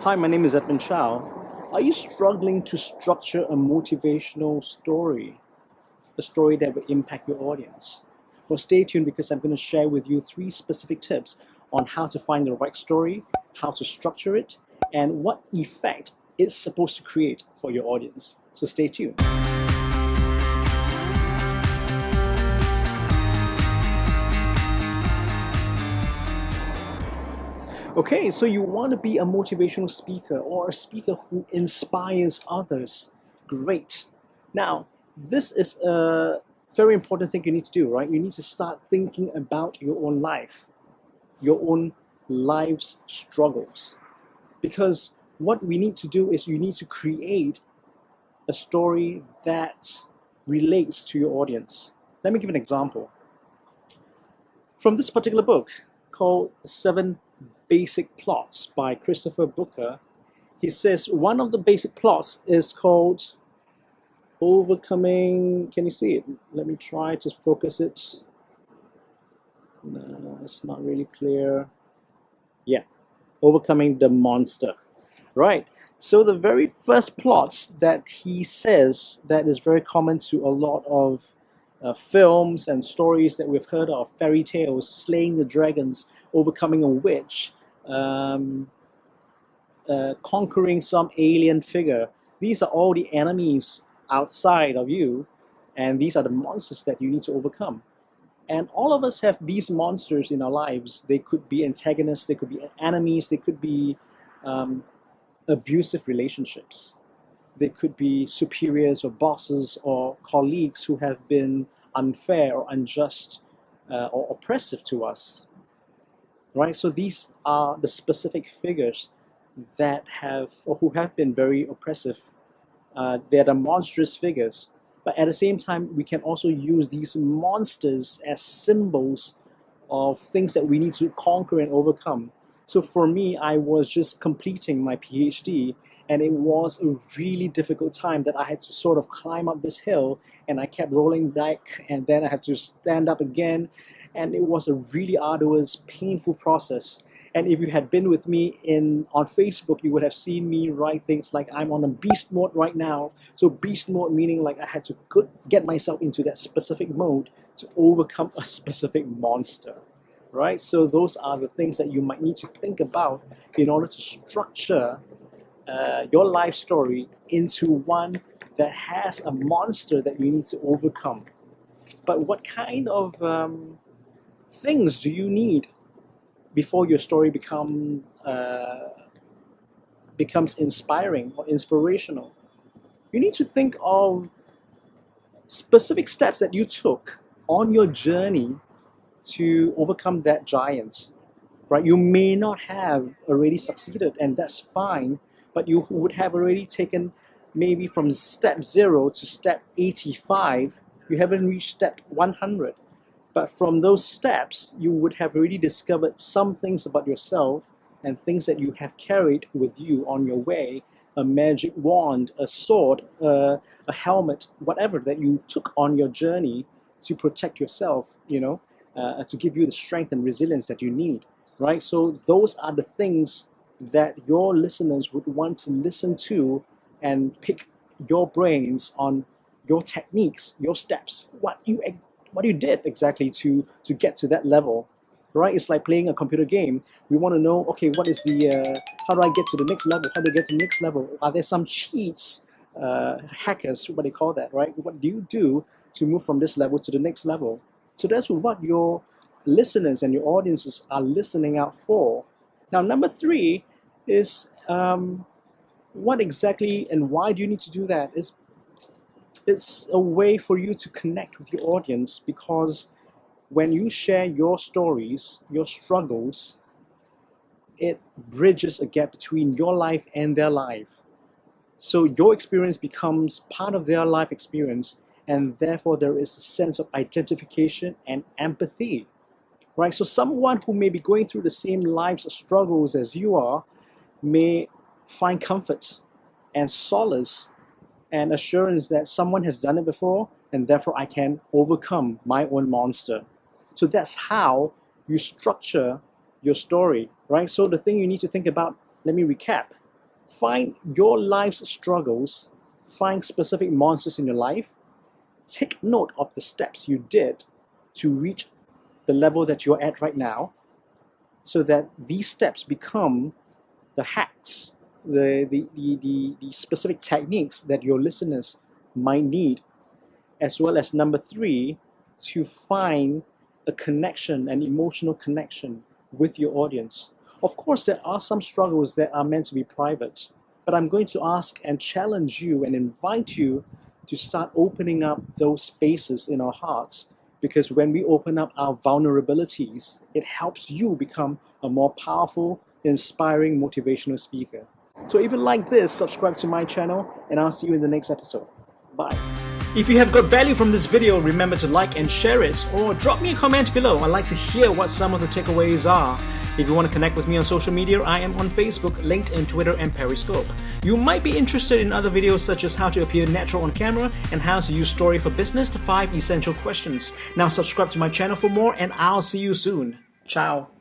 Hi, my name is Edmund Chow. Are you struggling to structure a motivational story? A story that will impact your audience? Well, stay tuned because I'm going to share with you three specific tips on how to find the right story, how to structure it, and what effect it's supposed to create for your audience. So stay tuned. Okay, so you want to be a motivational speaker or a speaker who inspires others. Great. Now, this is a very important thing you need to do, right? You need to start thinking about your own life, your own life's struggles. Because what we need to do is you need to create a story that relates to your audience. Let me give an example. From this particular book called The Seven Basic Plots by Christopher Booker, he says one of the basic plots is called overcoming. Can you see it? Let me try to focus it. No, it's not really clear. Yeah, overcoming the monster. Right. So the very first plot that he says that is very common to a lot of films and stories that we've heard of, fairy tales, slaying the dragons, overcoming a witch, um, conquering some alien figure. These are all the enemies outside of you, and these are the monsters that you need to overcome. And all of us have these monsters in our lives. They could be antagonists, they could be enemies, they could be um, abusive relationships. They could be superiors or bosses or colleagues who have been unfair or unjust or oppressive to us, right? So these are the specific figures that have or who have been very oppressive. They're the monstrous figures, but at the same time, we can also use these monsters as symbols of things that we need to conquer and overcome. So for me, I was just completing my PhD, and it was a really difficult time that I had to sort of climb up this hill, and I kept rolling back, and then I had to stand up again, and it was a really arduous, painful process. And if you had been with me in on Facebook, you would have seen me write things like I'm on a beast mode right now. So beast mode meaning like I had to get myself into that specific mode to overcome a specific monster, right? So those are the things that you might need to think about in order to structure your life story into one that has a monster that you need to overcome. But what kind of things do you need before your story becomes inspiring or inspirational? You need to think of specific steps that you took on your journey to overcome that giant, right? You may not have already succeeded, and that's fine, but you would have already taken maybe from step 0 to step 85. You haven't reached step 100. But from those steps, you would have already discovered some things about yourself and things that you have carried with you on your way, a magic wand, a sword, a helmet, whatever that you took on your journey to protect yourself, to give you the strength and resilience that you need, right? So those are the things that your listeners would want to listen to and pick your brains on your techniques, your steps, what you did exactly to get to that level, right? It's like playing a computer game. We want to know, okay, what is the how do I get to the next level? How do I get to the next level? Are there some cheats, hackers, what they call that, right? What do you do to move from this level to the next level? So that's what your listeners and your audiences are listening out for. Now, number 3 is what exactly and why do you need to do that? It's a way for you to connect with your audience, because when you share your stories, your struggles, it bridges a gap between your life and their life. So your experience becomes part of their life experience, and therefore there is a sense of identification and empathy, right? So someone who may be going through the same life's struggles as you are may find comfort and solace and assurance that someone has done it before, and therefore I can overcome my own monster. So that's how you structure your story, right? So the thing you need to think about, let me recap. Find your life's struggles, find specific monsters in your life, take note of the steps you did to reach the level that you're at right now, so that these steps become the hacks, the specific techniques that your listeners might need, as well as number 3, to find a connection, an emotional connection with your audience. Of course, there are some struggles that are meant to be private, but I'm going to ask and challenge you and invite you to start opening up those spaces in our hearts, because when we open up our vulnerabilities, it helps you become a more powerful, inspiring, motivational speaker. So if you like this, subscribe to my channel, and I'll see you in the next episode. Bye. If you have got value from this video, remember to like and share it, or drop me a comment below. I'd like to hear what some of the takeaways are. If you want to connect with me on social media, I am on Facebook, LinkedIn, Twitter, and Periscope. You might be interested in other videos such as how to appear natural on camera and how to use story for business, the 5 essential questions. Now subscribe to my channel for more, and I'll see you soon. Ciao.